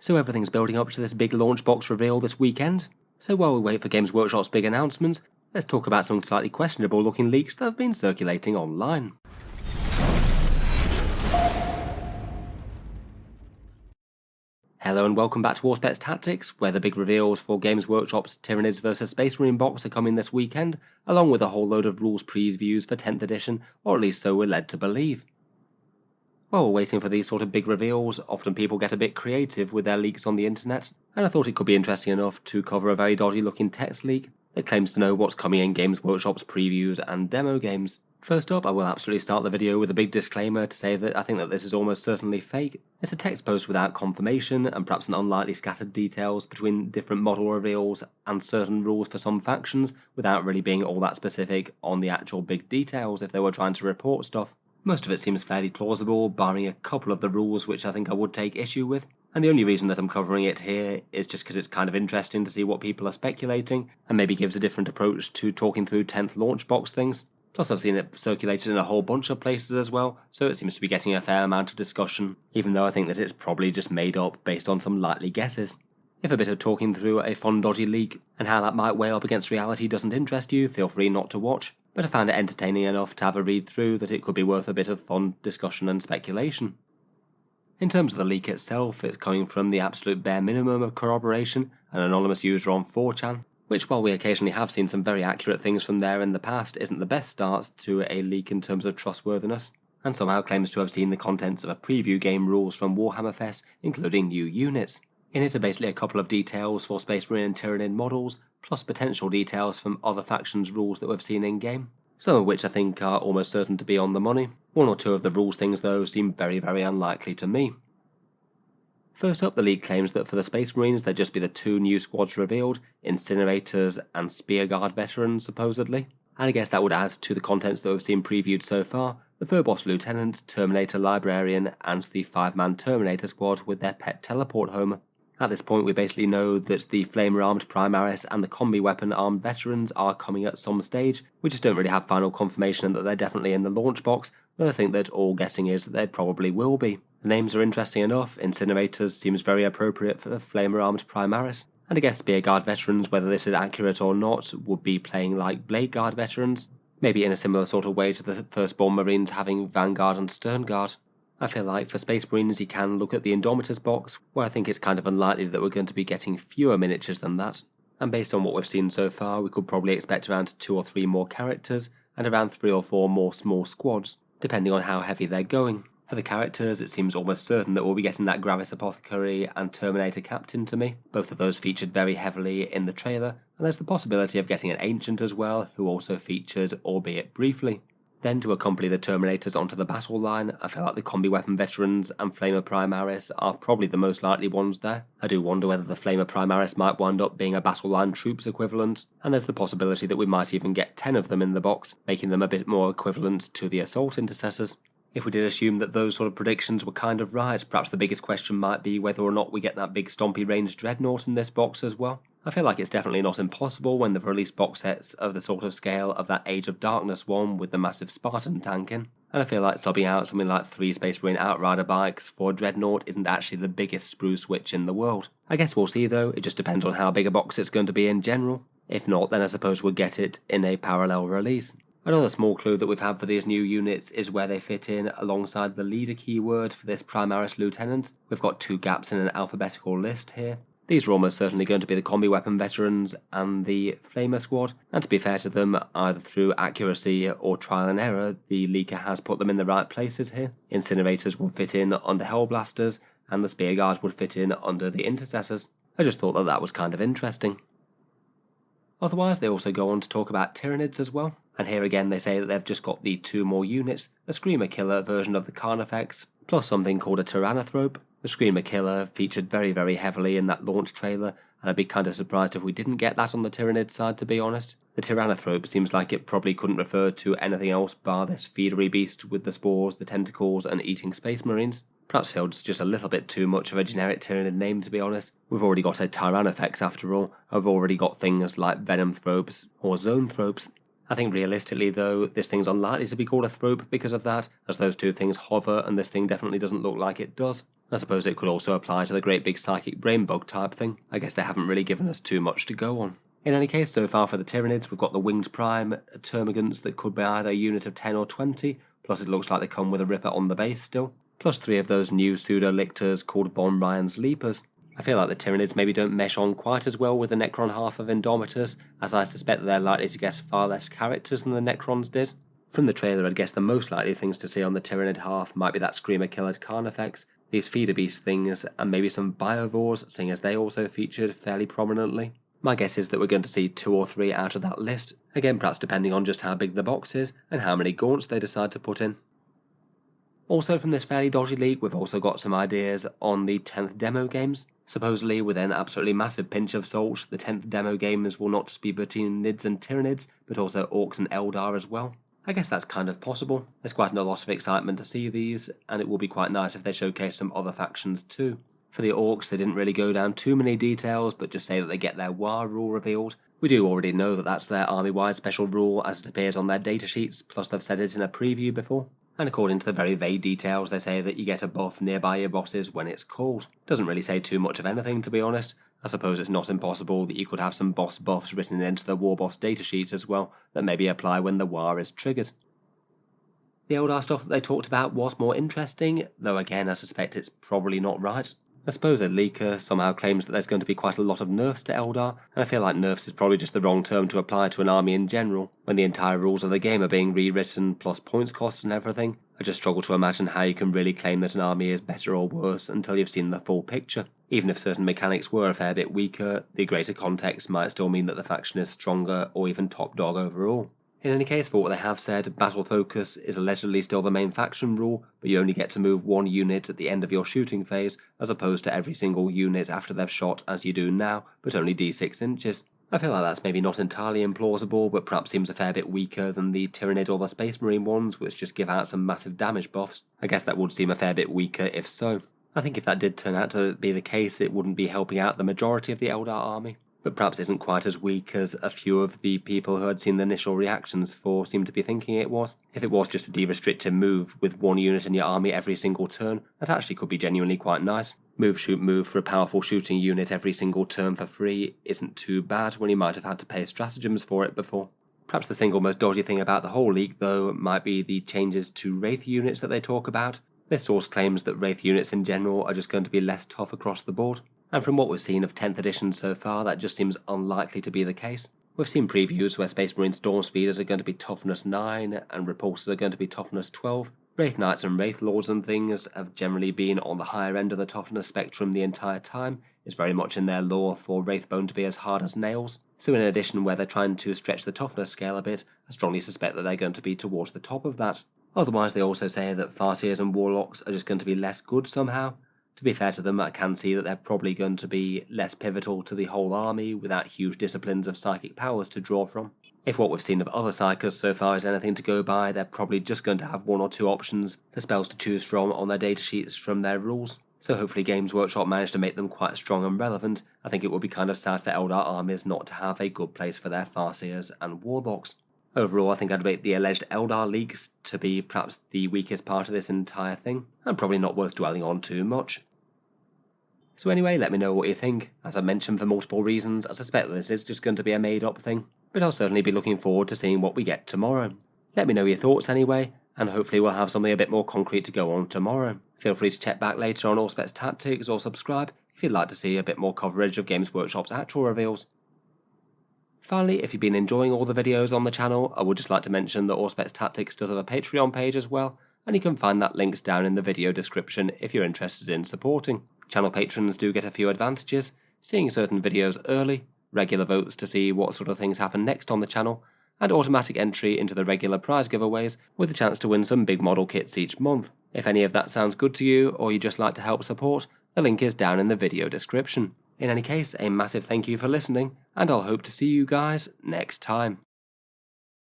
So everything's building up to this big launch box reveal this weekend. So while we wait for Games Workshop's big announcements, let's talk about some slightly questionable looking leaks that have been circulating online. Hello and welcome back to Warspets Tactics, where the big reveals for Games Workshop's Tyranids vs Space Marine box are coming this weekend, along with a whole load of rules previews for 10th edition, or at least so we're led to believe. While we're waiting for these sort of big reveals, often people get a bit creative with their leaks on the internet, and I thought it could be interesting enough to cover a very dodgy looking text leak that claims to know what's coming in Games Workshop's previews and demo games. First up, I will absolutely start the video with a big disclaimer to say that I think that this is almost certainly fake. It's a text post without confirmation and perhaps an unlikely scattered details between different model reveals and certain rules for some factions without really being all that specific on the actual big details if they were trying to report stuff. Most of it seems fairly plausible, barring a couple of the rules which I think I would take issue with, and the only reason that I'm covering it here is just because it's kind of interesting to see what people are speculating, and maybe gives a different approach to talking through 10th launch box things. Plus I've seen it circulated in a whole bunch of places as well, so it seems to be getting a fair amount of discussion, even though I think that it's probably just made up based on some likely guesses. If a bit of talking through a fun dodgy leak and how that might weigh up against reality doesn't interest you, feel free not to watch, but I found it entertaining enough to have a read through that it could be worth a bit of fun discussion and speculation. In terms of the leak itself, it's coming from the absolute bare minimum of corroboration, an anonymous user on 4chan, which while we occasionally have seen some very accurate things from there in the past, isn't the best start to a leak in terms of trustworthiness, and somehow claims to have seen the contents of a preview game rules from Warhammer Fest, including new units. In it are basically a couple of details for Space Marine and Tyranid models, plus potential details from other factions' rules that we've seen in-game, some of which I think are almost certain to be on the money. One or two of the rules things though seem very unlikely to me. First up, the leak claims that for the Space Marines there'd just be the two new squads revealed, Incinerators and Spearguard veterans supposedly, and I guess that would add to the contents that we've seen previewed so far, the Phobos Lieutenant, Terminator Librarian and the 5-man Terminator squad with their pet teleport homer. At this point we basically know that the flamer-armed Primaris and the combi weapon-armed veterans are coming at some stage. We just don't really have final confirmation that they're definitely in the launch box, but I think that all guessing is that they probably will be. The names are interesting enough. Incinerators seems very appropriate for the flamer-armed Primaris, and I guess Spearguard veterans, whether this is accurate or not, would be playing like Blade Guard veterans, maybe in a similar sort of way to the Firstborn Marines having Vanguard and Sternguard. I feel like for Space Marines you can look at the Indomitors box, where I think it's kind of unlikely that we're going to be getting fewer miniatures than that, and based on what we've seen so far we could probably expect around 2 or 3 more characters, and around 3 or 4 more small squads, depending on how heavy they're going. For the characters, it seems almost certain that we'll be getting that Gravis Apothecary and Terminator Captain to me. Both of those featured very heavily in the trailer, and there's the possibility of getting an Ancient as well, who also featured, albeit briefly. Then to accompany the Terminators onto the battle line, I feel like the Combi Weapon Veterans and Flamer Primaris are probably the most likely ones there. I do wonder whether the Flamer Primaris might wind up being a battle line troops equivalent, and there's the possibility that we might even get 10 of them in the box, making them a bit more equivalent to the Assault Intercessors. If we did assume that those sort of predictions were kind of right, perhaps the biggest question might be whether or not we get that big stompy ranged Dreadnought in this box as well. I feel like it's definitely not impossible when they've released box sets of the sort of scale of that Age of Darkness one with the massive Spartan tank in, and I feel like subbing out something like 3 Space Marine Outrider bikes for Dreadnought isn't actually the biggest sprue switch in the world. I guess we'll see though, it just depends on how big a box it's going to be in general. If not, then I suppose we'll get it in a parallel release. Another small clue that we've had for these new units is where they fit in alongside the leader keyword for this Primaris Lieutenant. We've got 2 gaps in an alphabetical list here. These are almost certainly going to be the Combi Weapon Veterans and the Flamer Squad, and to be fair to them, either through accuracy or trial and error, the leaker has put them in the right places here. Incinerators will fit in under Hellblasters, and the Spearguard would fit in under the Intercessors. I just thought that that was kind of interesting. Otherwise, they also go on to talk about Tyranids as well, and here again they say that they've just got the 2 more units, a Screamer Killer version of the Carnifex, plus something called a Tyrannothrope. The Screamer Killer featured very heavily in that launch trailer, and I'd be kind of surprised if we didn't get that on the Tyranid side, to be honest. The Tyrannothrope seems like it probably couldn't refer to anything else bar this feedery beast with the spores, the tentacles and eating Space Marines. Perhaps feels just a little bit too much of a generic Tyranid name, to be honest. We've already got a Tyrannofex after all, and we've already got things like Venomthropes or Zonethropes. I think realistically though, this thing's unlikely to be called a Thrope because of that, as those two things hover and this thing definitely doesn't look like it does. I suppose it could also apply to the great big psychic brain bug type thing. I guess they haven't really given us too much to go on. In any case, so far for the Tyranids, we've got the Winged Prime Termagants that could be either a unit of 10 or 20, plus it looks like they come with a Ripper on the base still, plus 3 of those new pseudo-lictors called Von Ryan's Leapers. I feel like the Tyranids maybe don't mesh on quite as well with the Necron half of Indomitors, as I suspect that they're likely to get far less characters than the Necrons did. From the trailer, I'd guess the most likely things to see on the Tyranid half might be that Screamer Killer Carnifex, these Feeder Beast things, and maybe some Biovores, seeing as they also featured fairly prominently. My guess is that we're going to see 2 or 3 out of that list, again perhaps depending on just how big the box is and how many gaunts they decide to put in. Also from this fairly dodgy leak, we've also got some ideas on the 10th demo games. Supposedly, with an absolutely massive pinch of salt, the 10th demo games will not just be between Nids and Tyranids, but also Orks and Eldar as well. I guess that's kind of possible. There's quite a lot of excitement to see these, and it will be quite nice if they showcase some other factions too. For the Orks, they didn't really go down too many details, but just say that they get their War rule revealed. We do already know that that's their army-wide special rule as it appears on their datasheets, plus they've said it in a preview before. And according to the very vague details, they say that you get a buff nearby your bosses when it's called. Doesn't really say too much of anything, to be honest. I suppose it's not impossible that you could have some boss buffs written into the War Boss datasheets as well, that maybe apply when the War is triggered. The Eldar stuff that they talked about was more interesting, though again I suspect it's probably not right. I suppose a leaker somehow claims that there's going to be quite a lot of nerfs to Eldar, and I feel like nerfs is probably just the wrong term to apply to an army in general, when the entire rules of the game are being rewritten, plus points costs and everything. I just struggle to imagine how you can really claim that an army is better or worse until you've seen the full picture. Even if certain mechanics were a fair bit weaker, the greater context might still mean that the faction is stronger or even top dog overall. In any case, for what they have said, Battle Focus is allegedly still the main faction rule, but you only get to move 1 unit at the end of your shooting phase, as opposed to every single unit after they've shot as you do now, but only d6 inches. I feel like that's maybe not entirely implausible, but perhaps seems a fair bit weaker than the Tyranid or the Space Marine ones, which just give out some massive damage buffs. I guess that would seem a fair bit weaker if so. I think if that did turn out to be the case, it wouldn't be helping out the majority of the Eldar army, but perhaps isn't quite as weak as a few of the people who had seen the initial reactions for seem to be thinking it was. If it was just a de-restricted move with 1 unit in your army every single turn, that actually could be genuinely quite nice. Move, shoot, move for a powerful shooting unit every single turn for free isn't too bad when you might have had to pay stratagems for it before. Perhaps the single most dodgy thing about the whole leak though might be the changes to Wraith units that they talk about. This source claims that Wraith units in general are just going to be less tough across the board. And from what we've seen of 10th edition so far, that just seems unlikely to be the case. We've seen previews where Space Marine Storm Speeders are going to be toughness 9, and Repulsors are going to be toughness 12. Wraith Knights and Wraith Lords and things have generally been on the higher end of the toughness spectrum the entire time. It's very much in their lore for Wraithbone to be as hard as nails. So in addition, where they're trying to stretch the toughness scale a bit, I strongly suspect that they're going to be towards the top of that. Otherwise, they also say that Farseers and Warlocks are just going to be less good somehow. To be fair to them, I can see that they're probably going to be less pivotal to the whole army without huge disciplines of psychic powers to draw from. If what we've seen of other Psychers so far is anything to go by, they're probably just going to have 1 or 2 options for spells to choose from on their datasheets from their rules. So hopefully Games Workshop managed to make them quite strong and relevant. I think it would be kind of sad for Eldar armies not to have a good place for their Farseers and Warlocks. Overall, I think I'd rate the alleged Eldar leaks to be perhaps the weakest part of this entire thing, and probably not worth dwelling on too much. So anyway, let me know what you think. As I mentioned for multiple reasons, I suspect this is just going to be a made-up thing, but I'll certainly be looking forward to seeing what we get tomorrow. Let me know your thoughts anyway, and hopefully we'll have something a bit more concrete to go on tomorrow. Feel free to check back later on Auspex Tactics or subscribe if you'd like to see a bit more coverage of Games Workshop's actual reveals. Finally, if you've been enjoying all the videos on the channel, I would just like to mention that Auspex Tactics does have a Patreon page as well, and you can find that linked down in the video description if you're interested in supporting. Channel patrons do get a few advantages, seeing certain videos early, regular votes to see what sort of things happen next on the channel, and automatic entry into the regular prize giveaways with a chance to win some big model kits each month. If any of that sounds good to you, or you just like to help support, the link is down in the video description. In any case, a massive thank you for listening, and I'll hope to see you guys next time.